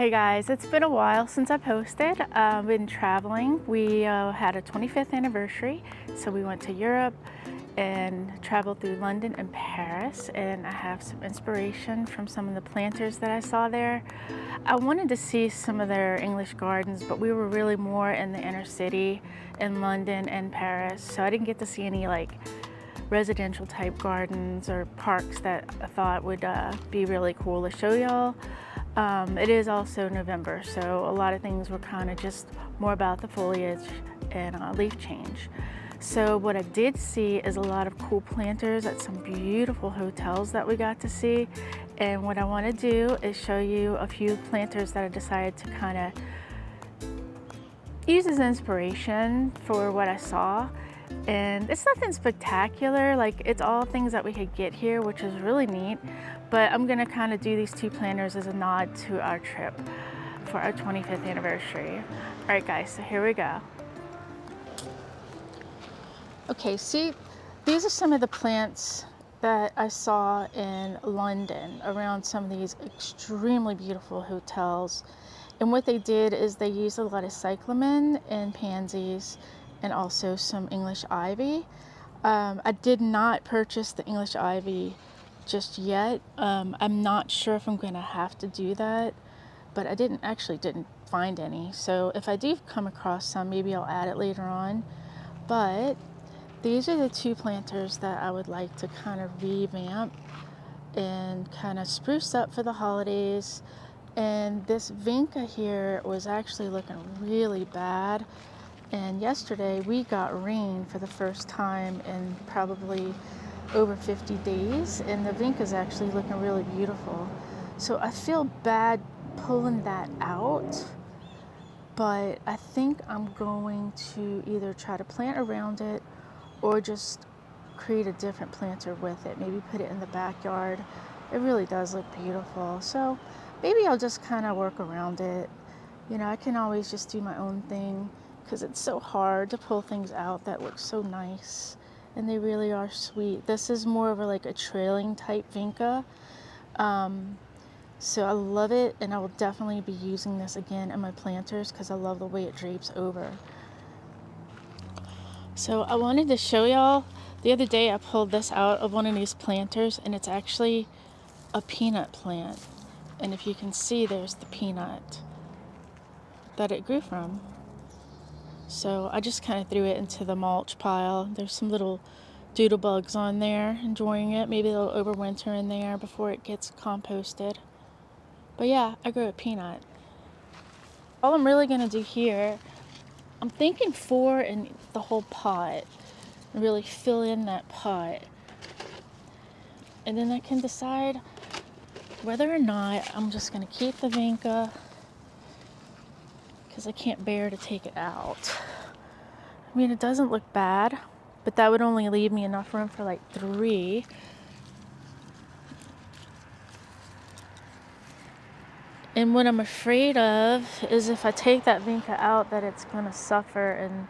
Hey guys, it's been a while since I posted. I've been traveling. We had a 25th anniversary, so we went to Europe and traveled through London and Paris, and I have some inspiration from some of the planters that I saw there. I wanted to see some of their English gardens, but we were really more in the inner city in London and Paris, so I didn't get to see any like residential type gardens or parks that I thought would be really cool to show y'all. It is also November, so a lot of things were kind of just more about the foliage and leaf change. So what I did see is a lot of cool planters at some beautiful hotels that we got to see. And what I want to do is show you a few planters that I decided to kind of use as inspiration for what I saw. And it's nothing spectacular, like it's all things that we could get here, which is really neat. But I'm gonna kind of do these two planters as a nod to our trip for our 25th anniversary. All right guys, so here we go. Okay, see, these are some of the plants that I saw in London around some of these extremely beautiful hotels. And what they did is they used a lot of cyclamen and pansies and also some English ivy. I did not purchase the English ivy just yet. I'm not sure if I'm going to have to do that, but I didn't find any. So if I do come across some, maybe I'll add it later on. But these are the two planters that I would like to kind of revamp and kind of spruce up for the holidays. And this vinca here was actually looking really bad. And yesterday we got rain for the first time in probably over 50 days, and the vinca is actually looking really beautiful. So I feel bad pulling that out, but I think I'm going to either try to plant around it or just create a different planter with it. Maybe put it in the backyard. It really does look beautiful. So maybe I'll just kind of work around it. You know, I can always just do my own thing because it's so hard to pull things out that look so nice. And they really are sweet. This is more of like a trailing type vinca. So I love it, and I will definitely be using this again in my planters because I love the way it drapes over. So I wanted to show y'all, the other day I pulled this out of one of these planters, and it's actually a peanut plant. And if you can see, there's the peanut that it grew from. So I just kind of threw it into the mulch pile. There's some little doodle bugs on there enjoying it. Maybe they'll overwinter in there before it gets composted. But yeah, I grew a peanut. All I'm really gonna do here, I'm thinking 4 in the whole pot, and really fill in that pot. And then I can decide whether or not I'm just gonna keep the vinca because I can't bear to take it out. I mean, it doesn't look bad, but that would only leave me enough room for like 3. And what I'm afraid of is if I take that vinca out, that it's gonna suffer and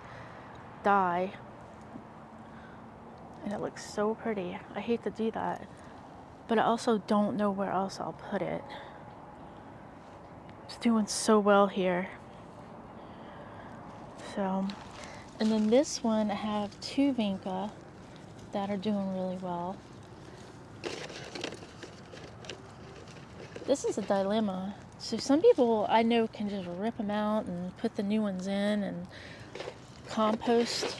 die. And it looks so pretty. I hate to do that, but I also don't know where else I'll put it. It's doing so well here. So, and then this one, I have 2 vinca that are doing really well. This is a dilemma. So some people I know can just rip them out and put the new ones in and compost,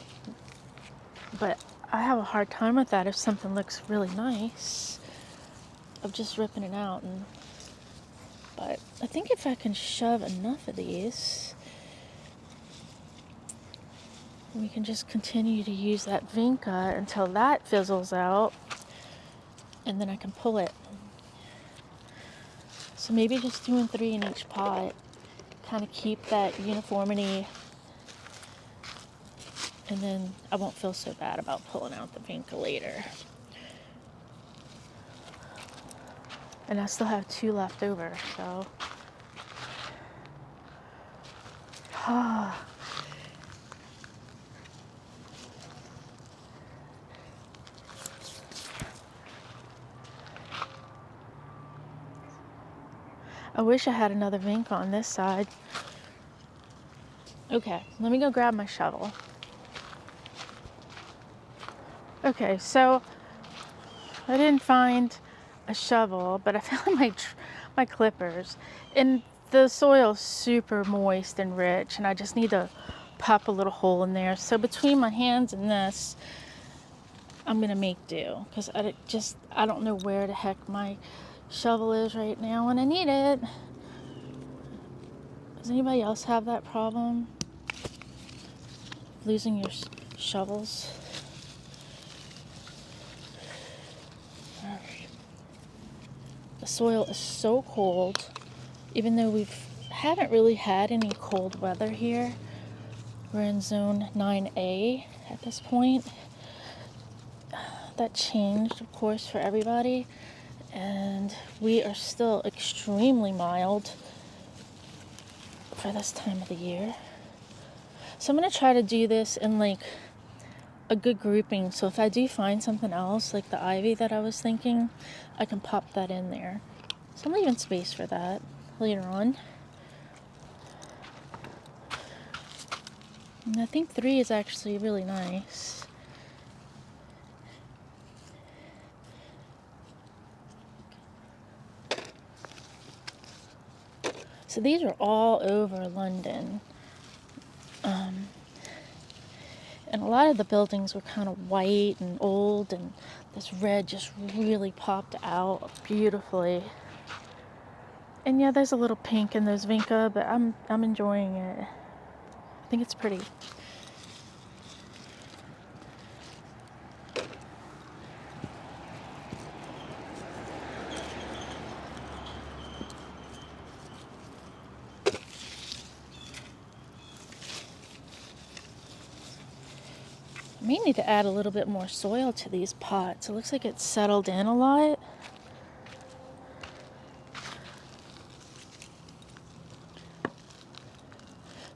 but I have a hard time with that if something looks really nice, of just ripping it out. But I think if I can shove enough of these, we can just continue to use that vinca until that fizzles out, and then I can pull it. So maybe just doing 3 in each pot, kind of keep that uniformity, and then I won't feel so bad about pulling out the vinca later. And I still have 2 left over, so. I wish I had another vinca on this side. Okay, let me go grab my shovel. Okay, so I didn't find a shovel, but I found my clippers. And the soil's super moist and rich, and I just need to pop a little hole in there. So between my hands and this, I'm gonna make do, because I don't know where the heck my shovel is right now when I need it. Does anybody else have that problem? Losing your shovels? Alright. The soil is so cold, even though we haven't really had any cold weather here. We're in zone 9A at this point. That changed, of course, for everybody, and we are still extremely mild for this time of the year. So I'm going to try to do this in like a good grouping, so if I do find something else like the ivy that I was thinking, I can pop that in there. So I'm leaving space for that later on. And I think 3 is actually really nice. So these are all over London. And a lot of the buildings were kind of white and old, and this red just really popped out beautifully. And yeah, there's a little pink in those vinca, but I'm enjoying it. I think it's pretty. I may need to add a little bit more soil to these pots. It looks like it's settled in a lot.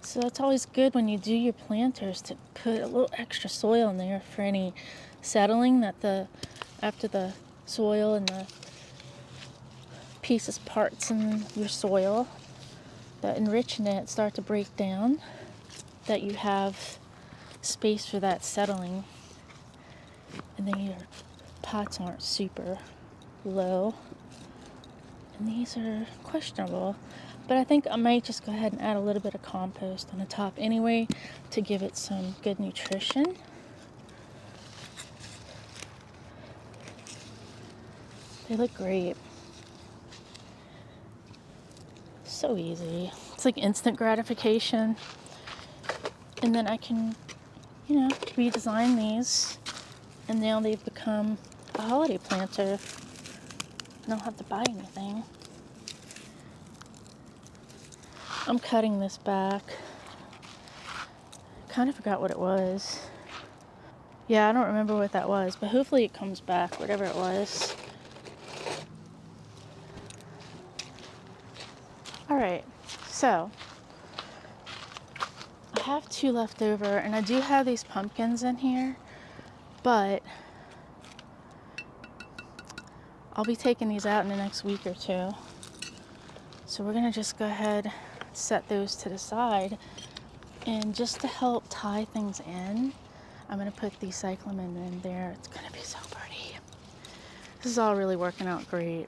So it's always good when you do your planters to put a little extra soil in there for any settling that after the soil and the pieces parts in your soil that enrich in it start to break down, that you have space for that settling, and then your pots aren't super low. And these are questionable, but I think I might just go ahead and add a little bit of compost on the top anyway to give it some good nutrition. They look great. So easy. It's like instant gratification. And then I can, redesign these, and now they've become a holiday planter. I don't have to buy anything. I'm cutting this back. Kind of forgot what it was. Yeah, I don't remember what that was, but hopefully it comes back, whatever it was. Alright, so I have 2 left over, and I do have these pumpkins in here, but I'll be taking these out in the next week or 2. So we're going to just go ahead and set those to the side. And just to help tie things in, I'm going to put the cyclamen in there. It's going to be so pretty. This is all really working out great.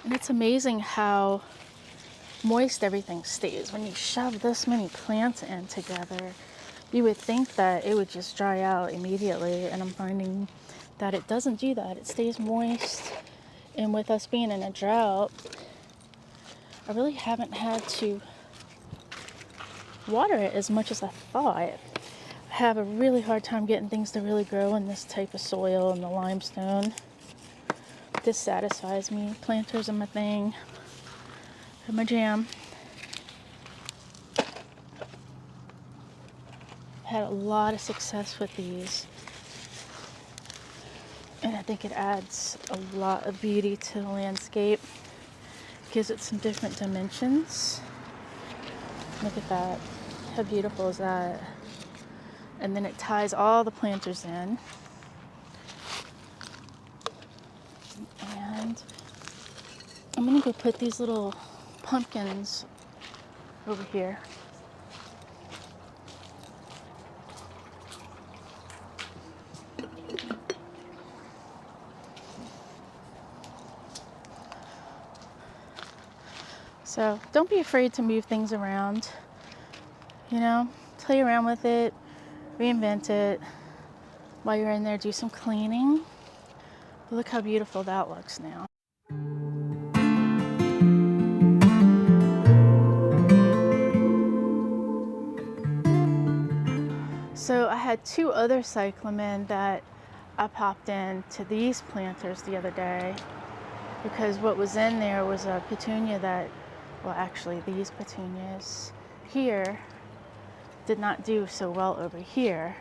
And it's amazing how moist everything stays when you shove this many plants in together. You would think that it would just dry out immediately, and I'm finding that it doesn't do that. It stays moist, and with us being in a drought, I really haven't had to water it as much as I thought. I have a really hard time getting things to really grow in this type of soil and the limestone. This satisfies me. Planters are my thing. They're my jam. Had a lot of success with these, and I think it adds a lot of beauty to the landscape. Gives it some different dimensions. Look at that. How beautiful is that? And then it ties all the planters in. And I'm gonna go put these little pumpkins over here. So don't be afraid to move things around, you know, play around with it, reinvent it. While you're in there, do some cleaning. But look how beautiful that looks now. So I had 2 other cyclamen that I popped into these planters the other day because what was in there was a petunia that, well, actually these petunias here did not do so well over here.